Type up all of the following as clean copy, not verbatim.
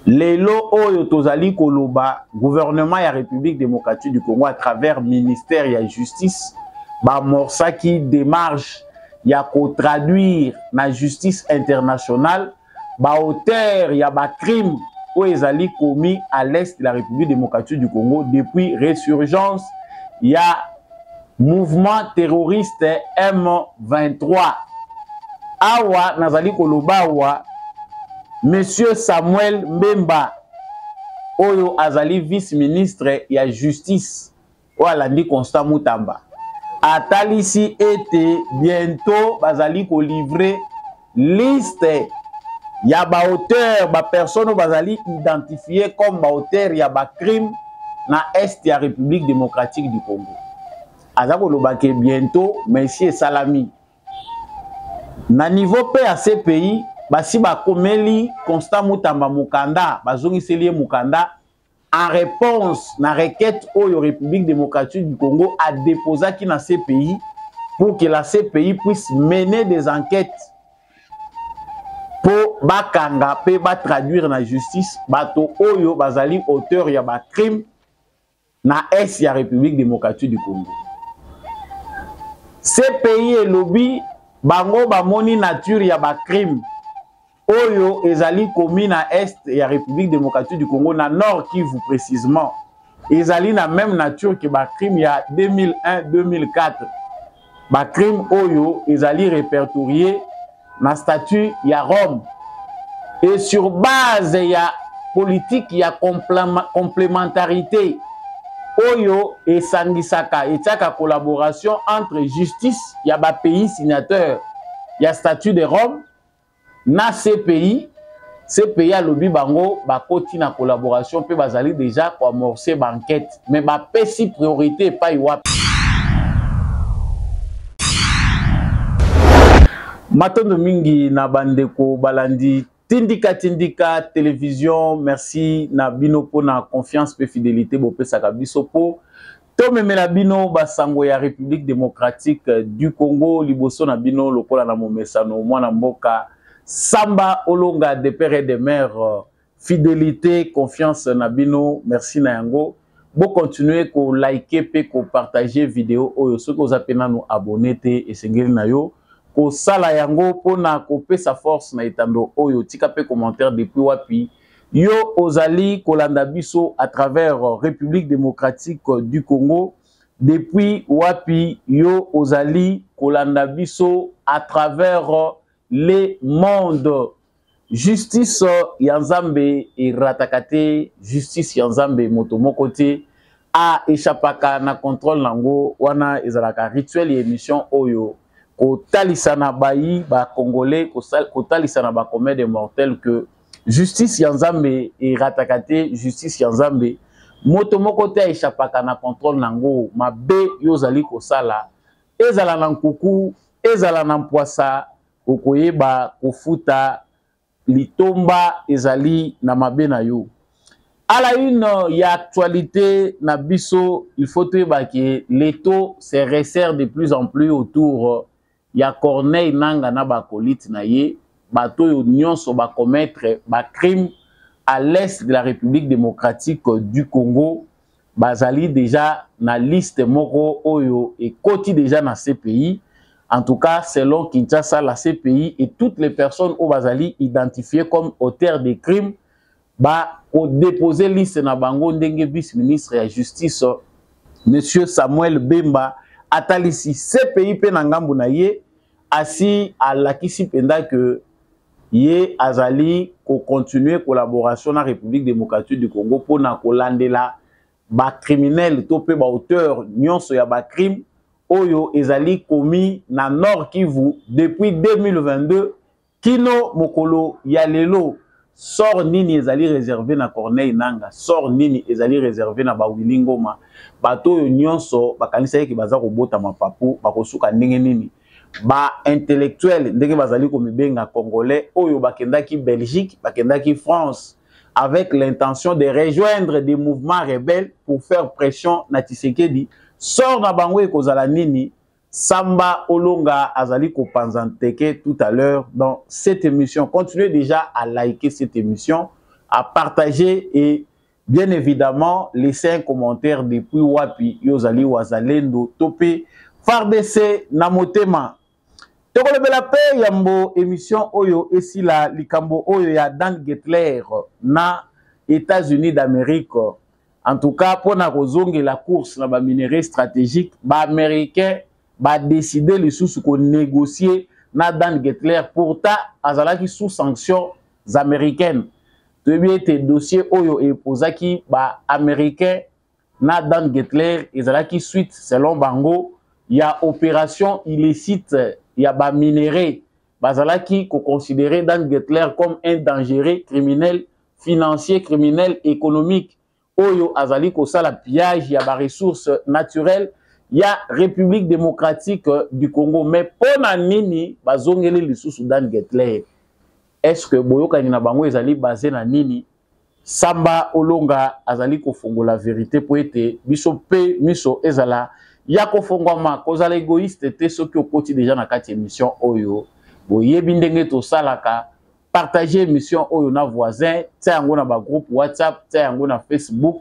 Lelo oyo tozali koloba gouvernement ya République démocratique du Congo à travers ministère ya justice ba morsaki démarche ya ko traduire na justice internationale ba auteur ya ba crime oyo ezali commis à l'est de la République démocratique du Congo depuis résurgence ya mouvement terroriste M23. Awa nazali koloba wa Monsieur Samuel Mbemba oyo azali vice-ministre ya justice oyo alandi Constant Mutamba atalisi ete bientôt bazali ko livrer liste ya ba auteur ba personne bazali identifié comme ba auteur ya ba crime na est ya République démocratique du Congo. Azako lobake bientôt monsieur Salami na niveau pe à ces pays basi ba komeli Constant Mutamba mukanda bazongi selie mukanda en réponse na requête oyo République démocratique du Congo a déposé qui na ces pays pour que la CPI puisse mener des enquêtes pour bakanga pe ba traduire na justice bato oyo bazali auteur ya ba crime na est ya République démocratique du Congo. Ces pays et lobby bango bamoni nature ya ba crime oyo ezali commis na est ya République démocratique du Congo na nord Kivu précisément ezali na même nature que ba crime ya 2001-2004 ba crime oyo ezali répertorié na statut ya Rome et sur base ya politique ya complémentarité oyo esangisaka etiaka collaboration entre justice ya ba pays signataires ya statut de Rome na CPI à lobby bango bakoti na collaboration pe bazali déjà ko amorcer banquette mais ba pesi priorité pa iwapi matondo mingi na bandeko balandi tindika télévision. Merci na bino po na confiance pe fidélité bo pesaka biso po to memela bino basango ya République démocratique du Congo liboso na bino lokola na momesano mwana mboka Samba Olonga de père et de mère, fidélité, confiance nabino, merci na yango. Bo continuer ko liker pe ko partager vidéo oyo ceux que vous appelez nous abonner et sengeli na yo ko sala yango pona ko pe sa force na itando oyo tika pe commentaire depuis wapi yo ozali kolanda biso à travers République démocratique du Congo depuis wapi yo ozali kolanda biso à travers les mondes. Justice Yanzambe et Ratakate, justice Yanzambe motomokote a échappaka na contrôle nango wana ezalaka rituel et émission oyo ko talisana bayi ba congolais ko talisana ba commun des mortels que justice Yanzambe et Ratakate, justice Yanzambe motomokote a échappaka na contrôle nango mabe yozali ko sala ezala na nkuku ezala na mpwasa okoyeba kofuta litomba ezali na mabe na yo. À la une ya actualité na biso il faut que l'étau se resserre de plus en plus autour ya Corneille Nanga na bakolite na ye bato yo nyonso ba commettre ba crime à l'est de la République démocratique du Congo bazali déjà na liste moko oyo et koti déjà na ces pays. En tout cas, selon Kinshasa, la CPI et toutes les personnes au Bazali identifiées comme auteurs des crimes, bah, au déposer liste na bango ndenge vice-ministre de la justice, Monsieur Samuel Mbemba, atalisi CPI pe nangambu na ye, asi à lakisi penda que ye azali ko continuer collaboration na République démocratique du Congo pour na kolandela ba criminel to pe ba auteur nyonso ya ba crime oyo ezali commis na Nord Kivu depuis 2022 kino mokolo ya lelo sort nini ezali réservé na Corneille Nanga sort nini ezali réservé na ba Wilingoma bato oyo nyonso bakanisa yeki baza kobota mapapu bakosuka ndenge nini ba intellectuel ndenge bazali komibenga congolais oyo bakendaki Belgique bakendaki France avec l'intention de rejoindre des mouvements rebelles pour faire pression na Tshisekedi sort na bango ekozala nini Samba Olonga azali kopanzanteke tout à l'heure dans cette émission. Continuez déjà à liker cette émission à partager et bien évidemment laisser un commentaire depuis wapi yozali wazalendo topé FARDC na motema. Tokolobela pe yambo émission oyo esila likambo oyo ya Dan Getler na États-Unis d'Amérique. En tout cas, pour na kozonge la course na ba minerais stratégique, ba américain ba décider les sous ko négocier na Dan Getler pourtant azalaki sous sanctions américaines. Tu bien tes dossiers oyo et posaki ba américain na Dan Getler ezalaki suite selon bango il y a opération illicite il y a ba minerais bazalaki ko considérer Dan Getler comme un dangereux criminel financier, criminel économique. Oyo azali ko sala pillage ya ba ressources naturelles ya République démocratique du Congo. Mais pona nini bazongeli lisusu Dan Getler? Est-ce que boyoka na bango ezali basé na nini? Samba Olonga azali ko fongo la vérité po ete biso pe miso ezala ya ko fongwama kozala égoïste te soki okoti déjà na kati émission oyo boyebi ndenge to salaka. Partager émission oyo na voisin, tia yango na ba groupe WhatsApp, tia yango na Facebook,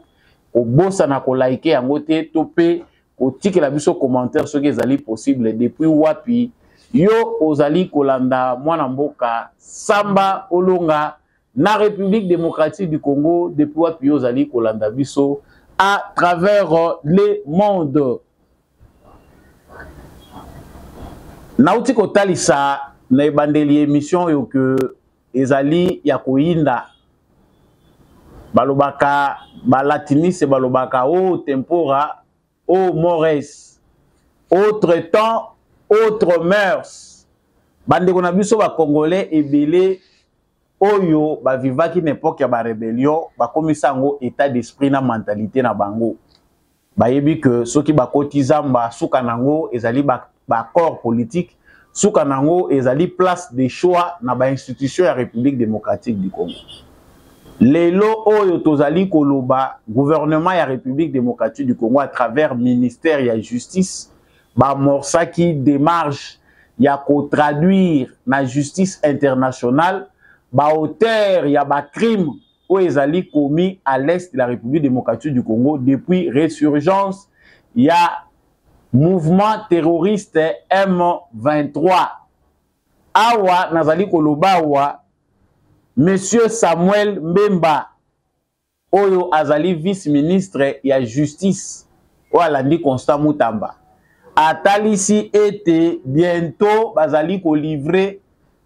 ko bossa na ko liker yango te topé ko tikela biso commentaire soki ezali possible depuis wapi yo ozali kolanda mwana mboka Samba Olonga na République démocratique du Congo depuis wapi yo ozali kolanda biso à travers le monde. Nauti ko talisa na ebandeli émission yo que ezali ya koinda balobaka balatiniste balobaka o tempora o mores autre temps autre mœurs bandeko na biso ba congolais ebele oyo ba vivaki na époque ya ba rébellion bakomisa ngo état d'esprit na mentalité na bango bayebi que soki bakotizamba suka nango ezali ba corps politique Souka nango ezali place de choix na ba institution ya République démocratique du Congo. Lelo oyo tozali koloba gouvernement ya République démocratique du Congo à travers ministère ya justice ba morsaki démarche ya ko traduire na justice internationale ba auteur ya ba crime o ezali commis à l'est de la République démocratique du Congo depuis résurgence ya mouvement terroriste M23. Awa nazali koloba wa Monsieur Samuel Mbemba oyo azali vice-ministre ya justice o alandi Constant Mutamba. Atalisi ete bientôt bazali ko livrer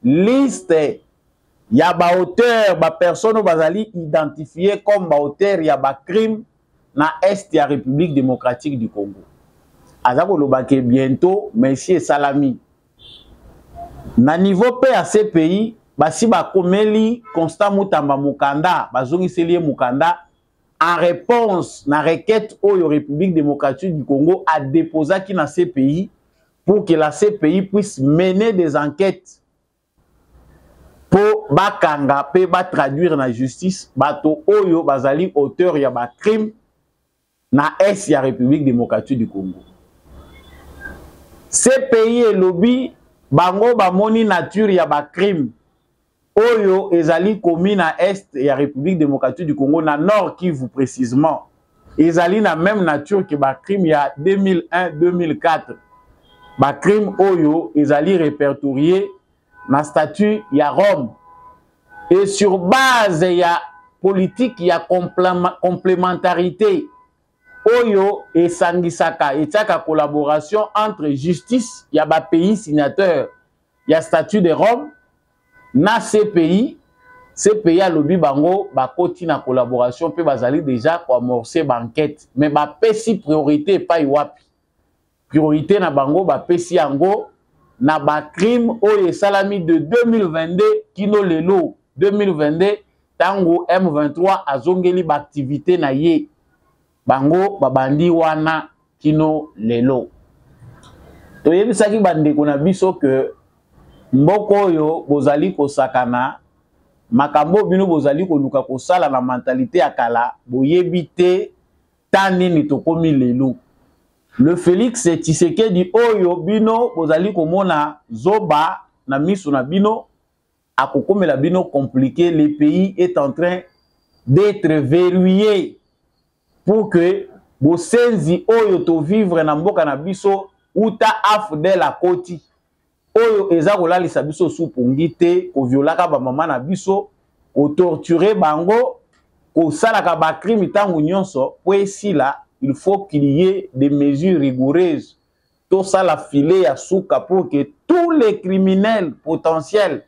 liste ya ba auteur ba personne bazali identifié comme ba auteur ya ba crime na est ya République démocratique du Congo. Azako lobake bientôt Monsieur Salami na niveau pe à ces pays basi ba komeli Constant Mutamba mukanda bazongiseli mukanda en réponse na requête oyo République démocratique du Congo a déposé qui na ces pays pour que la CPI puisse mener des enquêtes pour bakanga pe ba traduire na justice bato oyo bazali auteur ya ba crime na est ya République démocratique du Congo. Ces pays et lobby bango bamoni nature ya ba crime oyo ezali commis na est ya République démocratique du Congo na nord Kivu précisément ezali na même nature que ba crime ya 2001-2004 ba crime oyo ezali répertorié na statut ya Rome et sur base ya politique ya complémentarité oyo esangisaka etiaka collaboration entre justice ya ba pays signataire ya statut de Rome na CPI a lobby bango bakoti na collaboration pe bazali déjà ko amorcer banquette mais ba pesi priorité pa iwapi priorité na bango ba pesi yango na ba crime oyo salami de 2022 kino lelo 2022 tango M23 azongeli ba activité na ye bango babandi wana kino lelo toyebisaki bandeko na biso que mboko oyo bozali kosakana makambo bino bozali koluka kosala na mentalité ya kala boyebi te tanini tokomi lelo le Félix Tshisekedi oyo bino bozali komona zoba na miso na bino akokomela bino compliqué le pays est en train d'être verrouillé pour que bosenzi oyo to vivre na mboka na biso uta afde la koti oyo eza kolalisa biso supungi te ko violaka ba mama na biso ko torturer bango ko salaka ba crime tangu nyonso po esila il faut qu'il y ait des mesures rigoureuses tout ça la filet ya suka pour que tous les criminels potentiels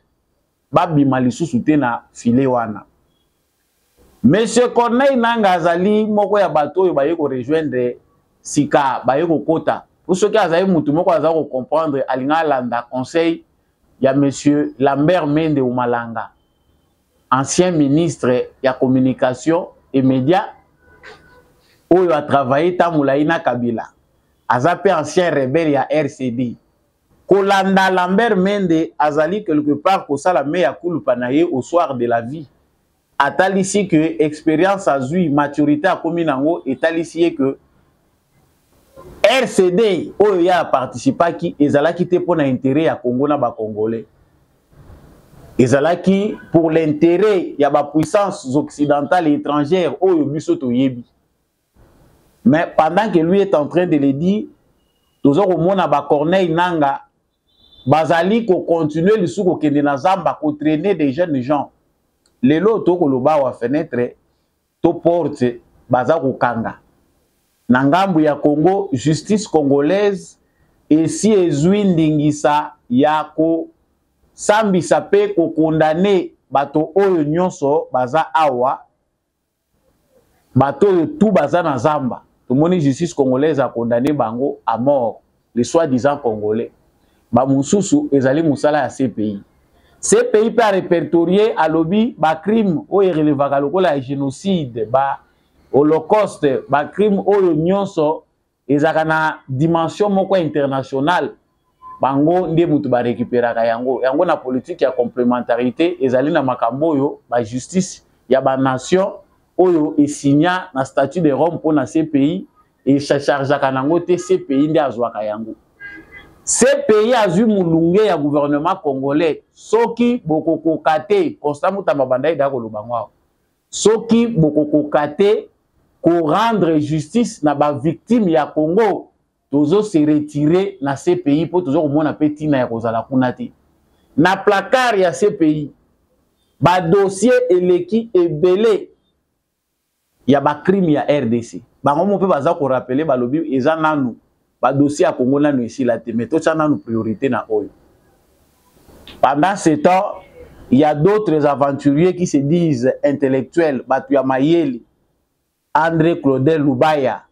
babima lisusu te na filet wana. Monsieur Corneille Nangaa azali moko ya bato oyo baye ko rejoindre sika baye ko kota pour ceux qui azali mutu moko azali ko comprendre alinga landa conseil ya monsieur Lambert Mende Umalanga, ancien ministre ya communication et médias oyo a travaillé tamulayi na Kabila azape ancien rebelle ya RCD. Kolanda Lambert Mende azali quelque part kosala meya kulupa na ye au soir de la vie. Atalisi que expérience azui maturité a komi nango etalisi que RCD oyo ya participa ki ezalaki te pona intérêt ya Congo na ba congolais. Ezalaki pour l'intérêt ya ba puissances occidentales et étrangères oyo biso toyebi. Mais pendant que lui est en train de le dire, tozo komona ba Corneille Nangaa bazali ko continuer lisu ko kende na zamba ko traîner des jeunes gens. Lelo to koloba wa fenêtre to porte baza ko kanga. Na ngambu ya Congo, justice congolaise esi ezwi ndingisa ya ko sambisa pe ko condamner bato oyo nyonso baza awa bato oyo tout baza na zamba. Tomoni justice congolaise a condamné bango à mort, les soi-disant congolais. Ba mususu ezali musala ya CPI. CPI peut répertorier à lobby ba crime oyo relevaka lokola génocide, ba holocauste, ba crime oyo nyonso ezaka na dimension moko internationale. Bango nde mutu ba récupéraka yango. Yango na politique ya complémentarité ezali na makambo oyo ba justice ya ba nation oyo esigna na statut de Rome pour na CPI et chargeaka nango te CPI nde azwaka yango. CPI azui mulunge ya gouvernement congolais soki bokoko kate Constant Mutamba Bandai da koloba ngwa soki bokoko kate ko rendre justice na ba victime ya Congo tozo se retirer na CPI po tozo komona petina ya kozala kuna te na placard ya CPI ba dossier eleki ebele ya ba crime ya RDC bango mo pe baza ko rappeler ba lobi eza nanu ba dossier à Congo na ici la mais tout ça nous priorité na oyo. Pendant ce temps, il y a d'autres aventuriers qui se disent intellectuels, Batuya Mayeli, André Claudel Lubaya,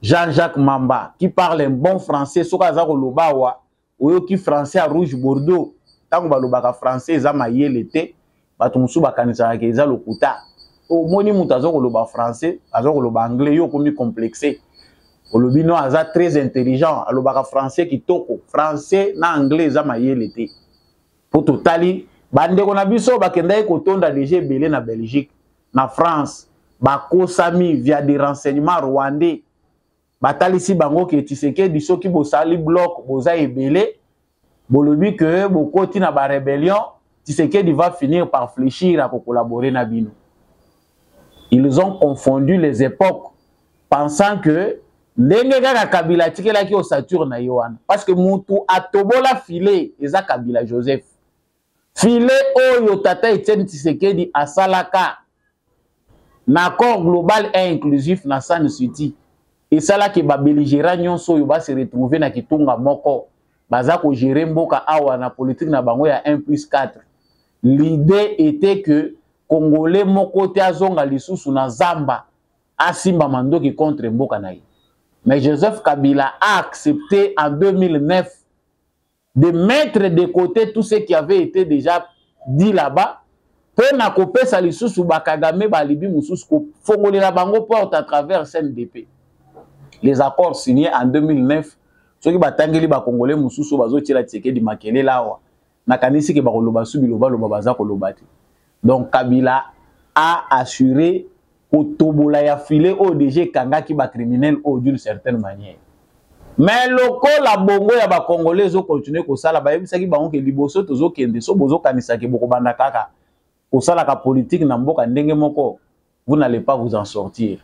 Jean-Jacques Mamba, qui parlent un bon français, Sokazako Lubawa, ou qui français à rouge Bordeaux, tant que Balubaka français, za Mayeli te, Batumusu Bakanisa Keza Lokuta. Au moni Moutazoko Luba français, Azoko Luba anglais, yo komi complexé. Olobino aza très intelligent, alobaka français qui toko, français na anglais za mayele te. Po totali bande ko na biso bakendai ko tonda DG belé na Belgique, na France, bakosami via des renseignements rwandais. Batalisi bango ke Tshisekedi soki bosali bloc boza ebele, bolobi que bokoti na ba rébellion, Tshisekedi va finir par fléchir à collaborer na bino. Ils ont confondu les époques pensant que ndenge kaka Kabila tikelaki o Saturne na Yohana parce que mutu atobola filet eza Kabila Joseph filet oyo tata Etienne Tshisekedi asalaka na accord global et inclusif na San City esalaki ba belligérant nyonso oyo ba se retrouver na kitunga moko baza ko gérer mboka awa na politique na bango ya 1+4. L'idée était que Congolais moko te azonga lisusu na zamba asimba mandoki contre mboka na ye. Mais Joseph Kabila a accepté en 2009 de mettre de côté tout ce qui avait été déjà dit là-bas. Pour na kopé salisusu bakagame balibi mususu ko fongolela bango porte à travers CNDP. Les accords signés en 2009 ceux qui batangeli ba congolais mususu bazo tira Tshisekedi makele lawa nakanisi ke bakoloba subiloba loba baza kolobati. Donc Kabila a assuré Kotobola ya filé ODG kanga ki ba criminel d'une certaine manière. Mais loko la bongo ya ba congolais zo continuer ko sala ba yebisaki bango ke liboso tozo kende so bozo kanisa ke boko banda kaka ko sala ka politique na mboka ndenge moko vous n'allez pas vous en sortir.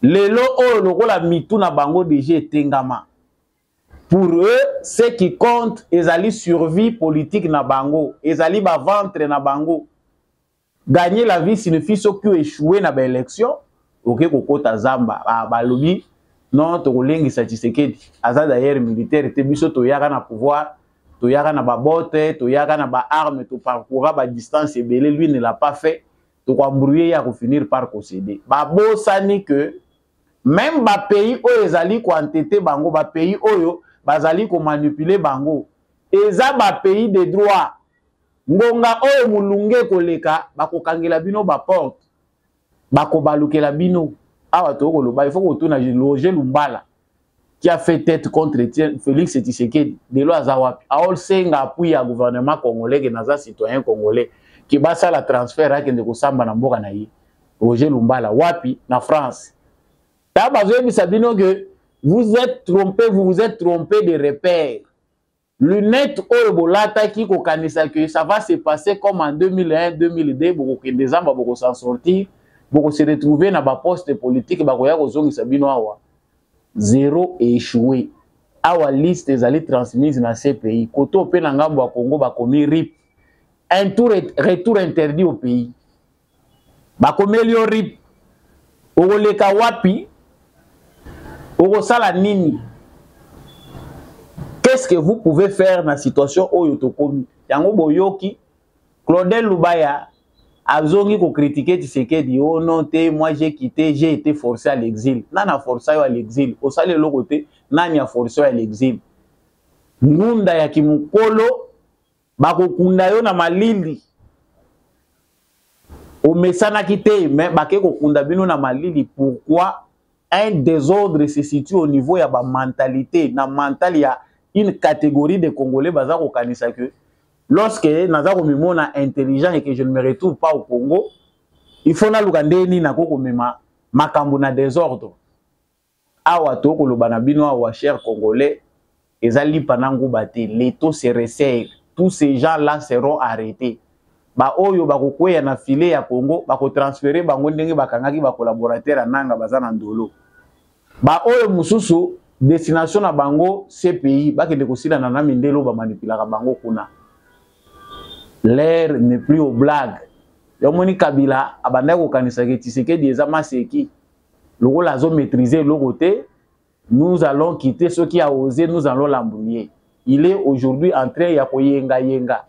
Lelo oyo lokola mitu na bango déjà etengama. Pour eux, ce qui compte, ezali survie politique na bango, ezali ba ventre na bango. Gagner la vie signifie ce qui échouer na ba élection, ok kokota zamba, ba lobi non to kolengi Tshisekedi, aza d'ailleurs militaire te biso to yaka na pouvoir, to yaka na ba botte, to yaka na ba arme, to parcourir ba distance ebele, lui ne l'a pas fait, to ko embrouiller ya ko finir par concéder. Ba bosani que même ba pays oyo ezali ko entêter bango, ba pays oyo bazali ko manipuler bango, eza ba pays de droit. Ngonga oyo mulunge koleka bako kangela bino ba porte, bako balukela bino. Awa to koloba il faut que tuna loger Lumbala qui a fait tête contre Félix Tshisekedi de lo azawapi aol senga appui ya gouvernement congolais que naza citoyen congolais qui basa la transfert à kende ko samba na mboka na ye Roger Lumbala wapi na France. Que vous êtes trompé de repères. Lunette Obolata qui kokanisa que ça va se passer comme en 2001-2002, beaucoup de gens vont s'en sortir, beaucoup se retrouver dans ba poste politique, bakoya kozongi sabino awa. Zéro échoué. Awa liste ezali transmise dans ces pays. Koto pe na ngambo ya Congo bakomi RIP. Un retour interdit au pays. Bakomi lio RIP. Ogoleka wapi? Ogosala nini? Qu'est-ce que vous pouvez faire dans la situation où vous êtes? Yango boyoki, Claudel Lubaya a zongi ko critiquer Tshisekedi. Oh non, moi j'ai quitté, j'ai été forcé à l'exil. Nana forcé à l'exil. Au sale le côté, nani a forcé à l'exil. Ngunda ya kimukolo, bako kunda yo na malili. O mesana kite, mais bake ko kunda bino na malili. Pourquoi? Un désordre se situe au niveau ya ba mentalité, na mental ya une catégorie de Congolais baza ko kanisa que lorsque naza ko mimona intelligent et que je ne me retrouve pas au Congo, il faut na lukandeni na ko mema makambo na désordre. Awa to ko lobana bino awa cher Congolais, ezali panangu bate, l'étau se resserre, tous ces gens-là seront arrêtés. Ba oyo ba ko kweya na filet ya Congo, ba ko transférer bango ndenge bakangaki ba collaborateur ananga baza na ndolo. Ba oyo mususu destination na bango ces pays bakende kosila na mindelo ba manipulaka bango kuna. L'air n'est plus aux blagues. Yomoni Kabila abanda ko kanisa ke Tshisekedi eza maseki. Lokola azo maîtriser le côté, nous allons quitter ce qui a osé, nous allons l'embrouiller. Il est aujourd'hui en train ya koyenga yenga.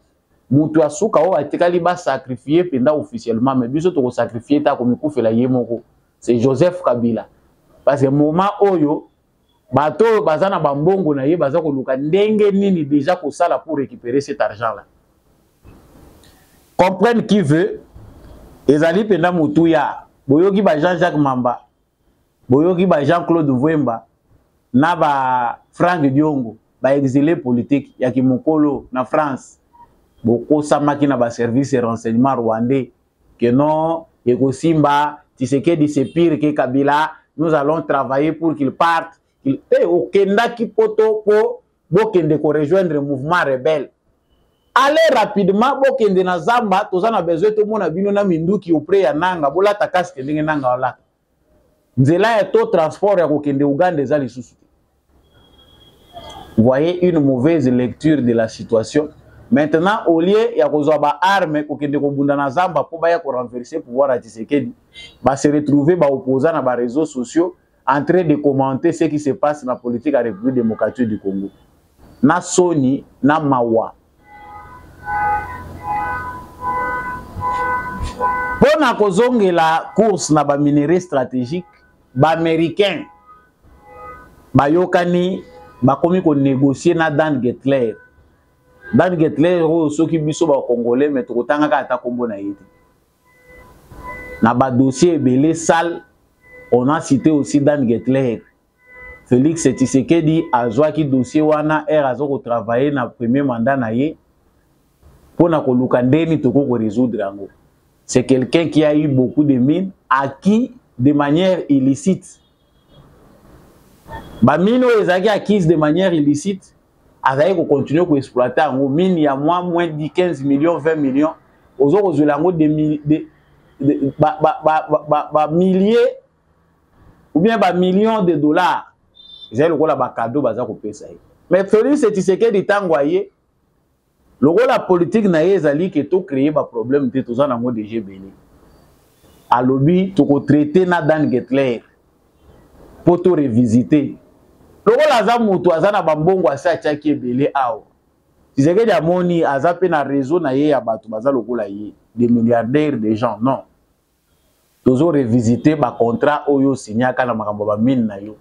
Mutu asuka o atikali ba sacrifier penda officiellement mais biso to ko sacrifier ta ko mikufela yemoko. C'est Joseph Kabila. Parce que moment oyo bato bazana bambongo na ye baza ko luka ndenge nini déjà ko sala pour récupérer cet argent là. Comprendre qui veut ezali penda mutu ya boyoki ba Jean-Jacques Mamba, boyoki ba Jean-Claude Vwemba na ba Franck Diongo ba exilé politique ya kimokolo na France. Beaucoup samaki na ba service de renseignement rwandais que non Ekosimba Tshisekedi c'est pire que Kabila, nous allons travailler pour qu'il parte. Okenda ki poto po bokende ko rejoindre le mouvement rebelle. Allez rapidement bokende na zamba tozana besoin to mona bino na minduki auprès ya nanga bolata kaske ndenge nanga wala. Nzela ya to transport ya kokende Uganda za lisusu. Voyez une mauvaise lecture de la situation. Maintenant, au lieu ya kozwa ba arme kokende ko bunda na zamba po ba ya ko renverser pouvoir à Tshisekedi, ba se retrouver ba opposant na ba réseaux sociaux en train de commenter ce qui se passe dans la politique à la République démocratique du Congo. Na Sony, na Mawa. Pour na kozonge la course na ba minerais stratégique, ba américain ba yokani ba komi ko négocier na Dan Getler. Dan Getler ceux qui biso ba congolais mais to tanga ka ata kombo na yete. Na ba dossier belé sale, on a cité aussi Dan Getler. Félix Tshisekedi a joué qui dossier wana azo travailler na premier mandat na ye pour na koluka ndeni to ko résoudre yango. C'est quelqu'un qui a eu beaucoup de mines acquis de manière illicite. Ba mino ezaki acquise de manière illicite. Azaï ko continuer ko exploiter en mine ya moins de 15 millions 20 millions aux autres lango de milliers ou bien millions de dollars. J'ai le rôle à cadeau baza ko pesa. Mais Félix Tshisekedi tangwaye le rôle la politique na ezali que to créer ba problème te tozana ngo DG Belé. À lobby to ko traiter na Dan Getler pour to revisiter. Le rôle aza mutu azana bambongo asa chaki Belé ao. Tshisekedi amoni aza pe na réseau na ye ya bato baza lokola ye des milliardaires des gens non. Tozo revisiter ba contrat oyo signaka na makambo ba mine na yo.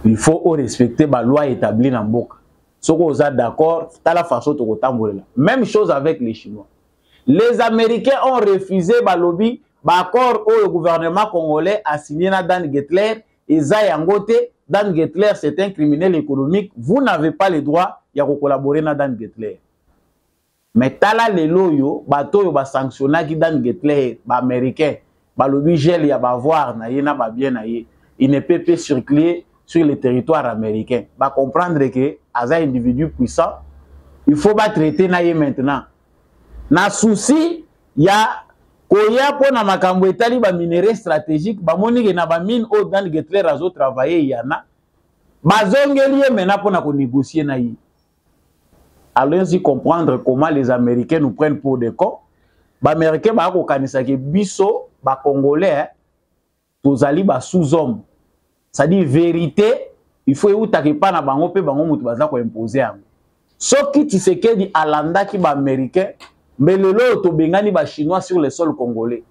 Il faut respecter la loi établie dans Mboka. Si vous êtes d'accord, c'est la façon de vous. Même chose avec les Chinois. Les Américains ont refusé le lobby, l'accord où le gouvernement congolais a signé dans Dan Getler. Et Zayangote, Dan Getler, c'est un criminel économique. Vous n'avez pas le droit de collaborer dans Dan Getler. Mais tala les loyo, bateau yo ba sanctionner qui Dan Getler, ba américain, ba lobby gel ya ba voir na ye na ba bien na ye. Il ne peut pas circuler sur le territoire américain. Va comprendre que as un individu puissant, il faut pas traiter naïe maintenant. Na souci, il y a koya pour na makambo etali ba minerais stratégique, ba moni ke na ba mine au Dan Getler azo travailler yana. Ba zongeli maintenant pour na ko négocier naïe. Allons-y comprendre comment les Américains nous prennent pour des cons. Ba Américains ba ko kanisa ke biso ba Congolais tozali ba sous-hommes. C'est-à-dire vérité, il faut que pas na bango pe bango mutu baza ko imposer am. Soki Tshisekedi alanda ki ba américain, mais le lot to bengani ba chinois sur le sol congolais.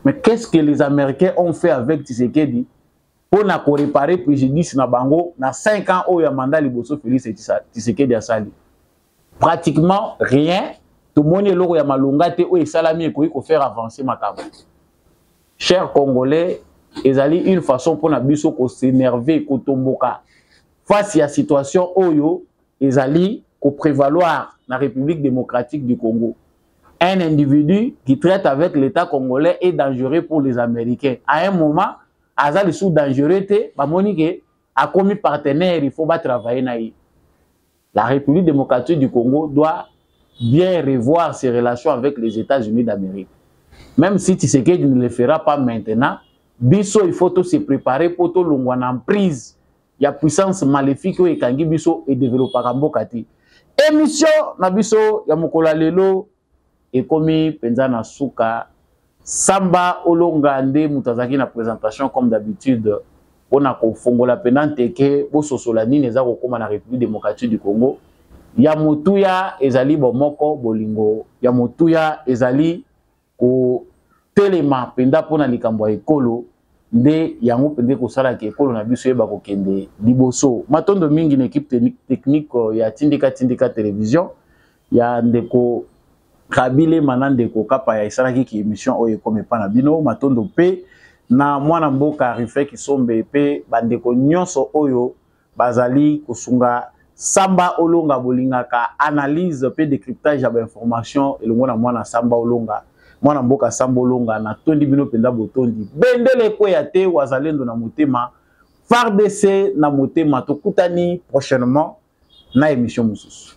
Mais qu'est-ce que les Américains ont fait avec Tshisekedi pour na ko réparer préjudice na bango na 5 ans au ya mandat liboso Félix Tshisekedi asali. Pratiquement rien. Tout le monde est là ya malonga te o esalami ko faire avancer makambo. Chers Congolais, ezali une façon pour nabiso ko s'énerver ko tomboka face à la situation oyo ezali ko prévaloir na République démocratique du Congo. Un individu qui traite avec l'État congolais est dangereux pour les Américains. À un moment, azali sous dangereux te ba monique a commis partenaire, il faut pas travailler na yi. La République démocratique du Congo doit bien revoir ses relations avec les États-Unis d'Amérique. Même si Tshisekedi ne le fera pas maintenant, biso il faut se préparer pour tout l'ongwana en prise. Il y a puissance maléfique et kangi biso et développer kambokati. Émission na biso ya mokola lelo et komi penza na suka samba olonga nde mutazaki na présentation comme d'habitude on a ko fongola penante ke bo sosola nini eza ko koma na République démocratique du Congo. Ya mutuya ezali bomoko bolingo, ya mutuya ezali ko telema penda pona likambo ekolo nde yango pende ko sala ke ekolo na biso yeba ko kende liboso matondo mingi na équipe technique ya tindika télévision ya ndeko Kabile manande ko kapa ya isalaki ki émission oyo comme pa na bino matondo pe na mwana mboka rife ki sombe pe bandeko nyonso oyo bazali kosunga samba olonga bolingaka analyse pe décryptage ya information elongo na mwana samba olonga mwana mboka samba olonga na tondi bino penda botondi bendele ko ya te wazalendo na motema FARDC na motema tokutani prochainement na émission mususu.